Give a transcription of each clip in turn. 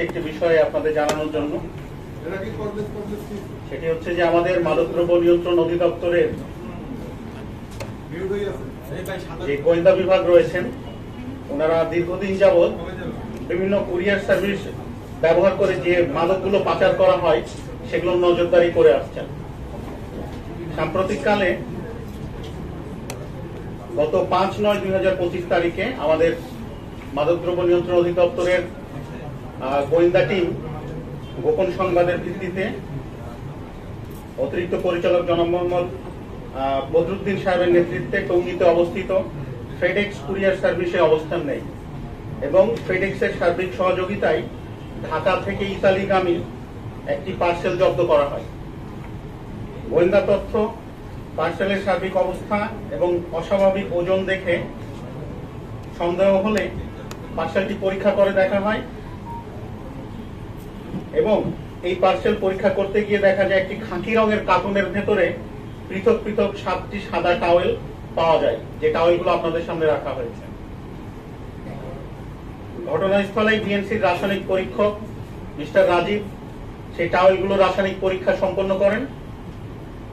একটি বিষয় আপনাদের জানানোর জন্য, সেটি হচ্ছে যে আমাদের মাদকদ্রব্য নিয়ন্ত্রণ অধিদপ্তরের যে গোয়েন্দা বিভাগ রয়েছেন, ওনারা দীর্ঘদিন যাবৎ বিভিন্ন কুরিয়ার সার্ভিস ব্যবহার করে যে মাদকগুলো পাচার করা হয় সেগুলো নজরদারি করে আসছেন। সাম্প্রতিককালে গত 5/9/2025 তারিখে আমাদের মাদকদ্রব্য নিয়ন্ত্রণ অধিদপ্তরের গোয়েন্দা টিম গোপন সংবাদের ভিত্তিতে অতিরিক্ত পরিচালক জনাব মোহাম্মদ বদরুদ্দিন সাহেবের নেতৃত্বে টঙ্গীতে অবস্থিত ফেডেক্স কুরিয়ার সার্ভিসে অবস্থান নেয় এবং ফেডেক্সের সার্বিক সহযোগিতায় ঢাকা থেকে ইতালিগামী একটি পার্সেল জব্দ করা হয়। গোয়েন্দা তথ্য, পার্সেলের সার্বিক অবস্থা এবং অস্বাভাবিক ওজন দেখে সন্দেহ হলে পার্সেলটি পরীক্ষা করে দেখা হয় এবং এই পার্সেল পরীক্ষা করতে গিয়ে দেখা যায় একটি খাকি রঙের কার্টুনের ভেতরে পৃথক পৃথক 7টি সাদা টাওয়েল পাওয়া যায়, যে টাওয়েলগুলো আপনাদের সামনে রাখা হয়েছে। ঘটনাস্থলে ডিএনসির রাসায়নিক পরীক্ষক মিস্টার রাজীব সেই টাওয়েলগুলো রাসায়নিক পরীক্ষা সম্পন্ন করেন।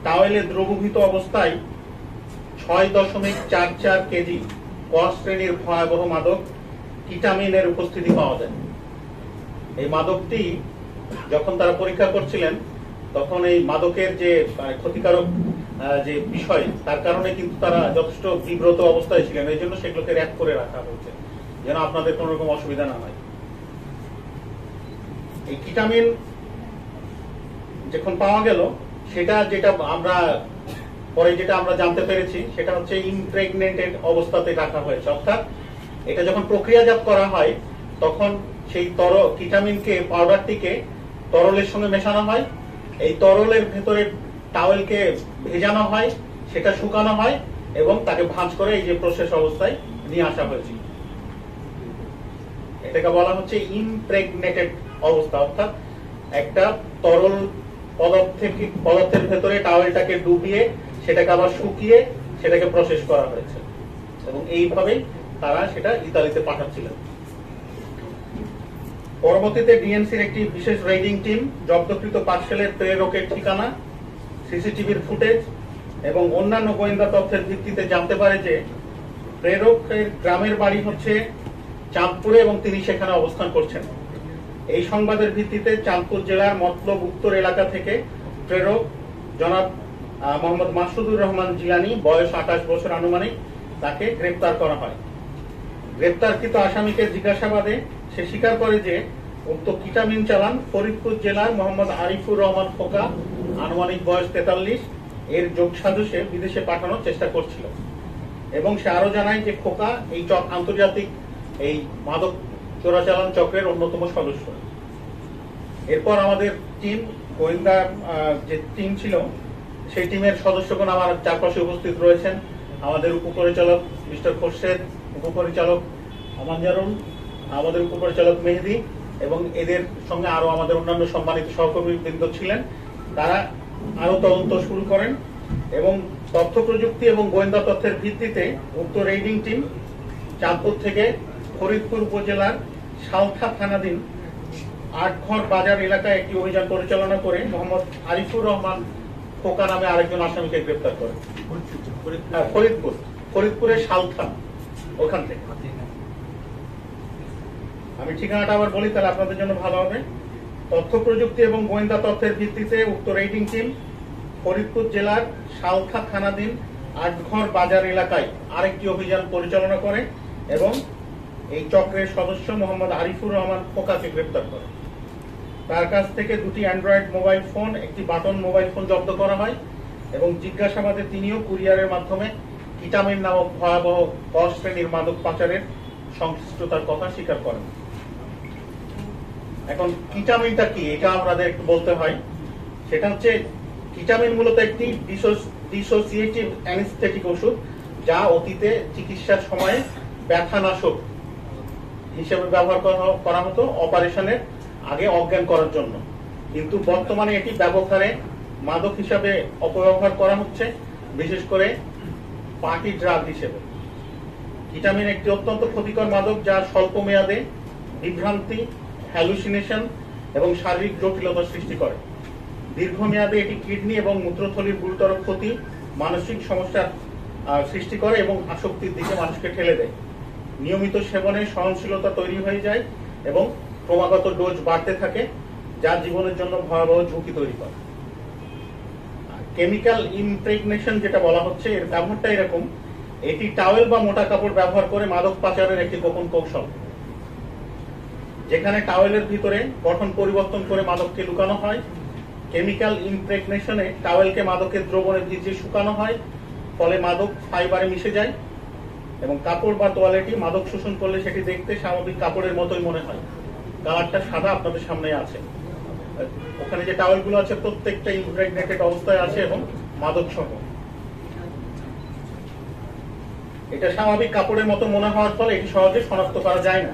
টাওয়েলে দ্রবীভূত অবস্থায় 6.44 কেজি ক শ্রেণীর ভয়াবহ মাদক কিটামিনের উপস্থিতি পাওয়া যায়। এই মাদকটি যখন তারা পরীক্ষা করছিলেন তখন এই মাদকের যে ক্ষতিকারক যে বিষয়, তার কারণে কিন্তু তারা যথেষ্ট বিব্রত অবস্থায় ছিলেন। এই জন্য সেগুলোকে র্যাপ করে রাখা হয়েছে যেন আপনাদের কোন রকম অসুবিধা না হয়। এই কিটামিন যখন পাওয়া গেল, সেটা যেটা আমরা জানতে পেরেছি সেটা হচ্ছে ইমপ্রেগনেন্টেড অবস্থাতে রাখা হয়েছে, অর্থাৎ এটা যখন প্রক্রিয়াজাত করা হয় তখন সেই কিটামিনকে পাউডারটিকে তরলের সঙ্গে মেশানো হয়। এই তরলের ভেতরে টাওয়েলকে ভেজানো হয়, সেটা শুকানো হয় এবং তাকে ভাঁজ করে এই যে প্রসেস অবস্থায় নিয়ে আসা হয়েছে। এটাকে বলা হচ্ছে ইমপ্রেগনেটেড অবস্থা, অর্থাৎ একটা তরল পদার্থের ভেতরে টাওয়েলটাকে ডুবিয়ে সেটাকে আবার শুকিয়ে সেটাকে প্রসেস করা হয়েছে এবং এইভাবেই তারা সেটা ইতালিতে পাঠাচ্ছিলেন। পরবর্তীতে ডিএনসির একটি বিশেষ রেডিং টিম জব্দকৃত পার্সেলের প্রেরকের ঠিকানা, সিসিটিভির ফুটেজ এবং অন্যান্য গোয়েন্দা তথ্যের ভিত্তিতে জানতে পারে যে প্রেরকের গ্রামের বাড়ি হচ্ছে চাঁদপুরে এবং তিনি সেখানে অবস্থান করছেন। এই সংবাদের ভিত্তিতে চাঁদপুর জেলার মতলব উত্তর এলাকা থেকে প্রেরক জনাব মোহাম্মদ মাসুদুর রহমান জিলানি, বয়স 28 বছর আনুমানিক, তাকে গ্রেপ্তার করা হয়। গ্রেপ্তারকৃত আসামিকে জিজ্ঞাসাবাদে সে স্বীকার করে যে উক্ত কিটামিন চালান ফরিদপুর জেলার মোহাম্মদ আরিফুর রহমান খোকা, আনুমানিক বয়স 43, এর যোগসাজশে বিদেশে পাঠানোর চেষ্টা করছিল এবং সে আরো জানায় যে খোকা এই আন্তর্জাতিক এই মাদক চোরাচালান চক্রের অন্যতম সদস্য। এরপর আমাদের টিম, গোয়েন্দা যে টিম ছিল, সেই টিমের সদস্যগণ আমার চারপাশে উপস্থিত রয়েছেন। আমাদের উপপরিচালক মিস্টার খোরশেদ, উপপরিচালক আমানজারুল, আমাদের উপপরিচালক মেহেদি এবং এদের সঙ্গে আরো আমাদের অন্যান্য সম্মানিত সহকর্মীবৃন্দ ছিলেন। তারা আরো তদন্ত শুরু করেন এবং তথ্য প্রযুক্তি এবং গোয়েন্দা তথ্যের ভিত্তিতে উক্ত রেডিং টিম চাঁদপুর থেকে ফরিদপুর উপজেলার সালথা থানাধীন আটঘর বাজার এলাকায় একটি অভিযান পরিচালনা করে মোহাম্মদ আরিফুর রহমান খোকা নামে আরেকজন আসামিকে গ্রেপ্তার করে। ফরিদপুরের সালথা, ওখান থেকে। আমি ঠিকানাটা আবার বলি, তাহলে আপনাদের জন্য ভালো হবে। তথ্য প্রযুক্তি এবং গোয়েন্দা তথ্যের ভিত্তিতে উক্ত রেডিং টিম ফরিদপুর জেলার সালথা থানাধীন আটঘর বাজার এলাকায় আরেকটি অভিযান পরিচালনা করে এবং এই চক্রের সদস্য মোহাম্মদ আরিফুর রহমান খোকাকে গ্রেপ্তার করে। তার কাছ থেকে 2টি অ্যান্ড্রয়েড মোবাইল ফোন, একটি বাটন মোবাইল ফোন জব্দ করা হয় এবং জিজ্ঞাসাবাদে তিনিও কুরিয়ারের মাধ্যমে কিটামিন নামক ভয়াবহ ক শ্রেণীর মাদক পাচারের সংশ্লিষ্টতার কথা স্বীকার করেন। এখন কিটামিনটা কি, এটা আমাদের একটু বলতে হয়। সেটা হচ্ছে, কিটামিন মূলত একটি ডিসোসিয়েটিভ অ্যানেস্থেটিক ওষুধ, যা অতীতে চিকিৎসার সময়ে ব্যথানাশক হিসেবে ব্যবহার করা হতো অপারেশনের আগে অজ্ঞান করার জন্য, কিন্তু বর্তমানে এটি ব্যাপক হারে মাদক হিসাবে অপব্যবহার করা হচ্ছে, বিশেষ করে পার্টি ড্রাগ হিসেবে। কিটামিন একটি অত্যন্ত ক্ষতিকর মাদক, যা স্বল্প মেয়াদে বিভ্রান্তি, হ্যালুসিনেশন এবং শারীরিক জটিলতা সৃষ্টি করে। দীর্ঘমেয়াদে এটি কিডনি এবং মূত্রথলির গুরুতর ক্ষতি, মানসিক সমস্যার সৃষ্টি করে এবং আসক্তির দিকে মানুষকে ঠেলে দেয়। নিয়মিত সেবনে সহনশীলতা তৈরি হয়ে যায় এবং ক্রমাগত ডোজ বাড়তে থাকে, যা জীবনের জন্য ভয়াবহ ঝুঁকি তৈরি করে। কেমিক্যাল ইমপ্রেগনেশন যেটা বলা হচ্ছে, এর ব্যবহারটা এরকম: এটি টাওয়েল বা মোটা কাপড় ব্যবহার করে মাদক পাচারের একটি গোপন কৌশল, যেখানে টাওয়েলের ভিতরে গঠন পরিবর্তন করে মাদককে লুকানো হয়। কেমিক্যাল ইমপ্রেগনেশনে টাওয়েলকে মাদকের দ্রবণে ভিজিয়ে শুকানো হয়, ফলে মাদক ফাইবারে মিশে যায় এবং কাপড় বা তোয়ালেটি মাদক শোষণ করলে সেটি দেখতে স্বাভাবিক কাপড়ের মতোই মনে হয়। কালারটা সাদা, আপনাদের সামনে আছে। ওখানে যে টাওয়েলগুলো আছে প্রত্যেকটা ইমপ্রেগনেটেড অবস্থায় আছে এবং মাদক সহ। এটা স্বাভাবিক কাপড়ের মতো মনে হওয়ার ফলে এটি সহজে শনাক্ত করা যায় না।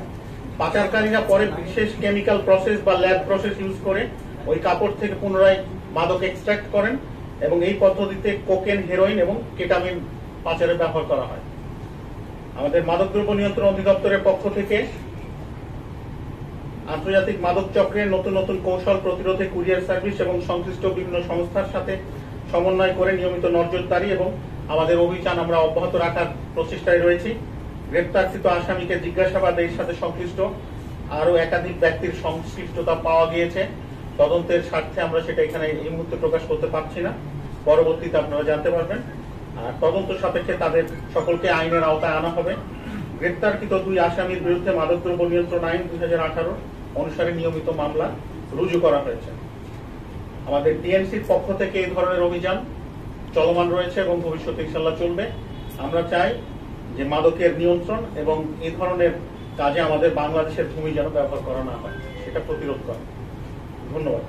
পাচারকারীরা পরে বিশেষ কেমিক্যাল প্রসেস বা ল্যাব প্রসেস ইউজ করে ওই কাপড় থেকে পুনরায় মাদক এক্সট্রাক্ট করেন এবং এই পদ্ধতিতে কোকেন, হেরোইন এবং কেটামিন পাচারে ব্যবহার করা হয়। আমাদের মাদকদ্রব্য নিয়ন্ত্রণ অধিদপ্তরের পক্ষ থেকে আন্তর্জাতিক মাদক চক্রের নতুন নতুন কৌশল প্রতিরোধে কুরিয়ার সার্ভিস এবং সংশ্লিষ্ট বিভিন্ন সংস্থার সাথে সমন্বয় করে নিয়মিত নজরদারি এবং আমাদের অভিযান আমরা অব্যাহত রাখার প্রচেষ্টায় রয়েছি। গ্রেপ্তারকৃত আসামিকে জিজ্ঞাসাবাদ এর সাথে সংশ্লিষ্ট আরো একাধিক ব্যক্তির সংশ্লিষ্টতা পাওয়া গিয়েছে। তদন্তের স্বার্থে আমরা সেটা এখানে এই মুহূর্তে প্রকাশ করতে পারছি না, পরবর্তীতে আপনারা জানতে পারবেন। আর তদন্ত সাপেক্ষে তাদের সকলকে আইনের আওতায় আনা হবে। গ্রেপ্তারকৃত 2 আসামির বিরুদ্ধে মাদকদ্রব্য নিয়ন্ত্রণ আইন 2018 অনুসারে নিয়মিত মামলা রুজু করা হয়েছে। আমাদের ডিএনসির পক্ষ থেকে এই ধরনের অভিযান চলমান রয়েছে এবং ভবিষ্যতে ইনশাআল্লাহ চলবে। আমরা চাই যে মাদকের নিয়ন্ত্রণ এবং এই ধরনের কাজে আমাদের বাংলাদেশের ভূমি যেন ব্যবহার করা না হয়, সেটা প্রতিরোধ করা। ধন্যবাদ।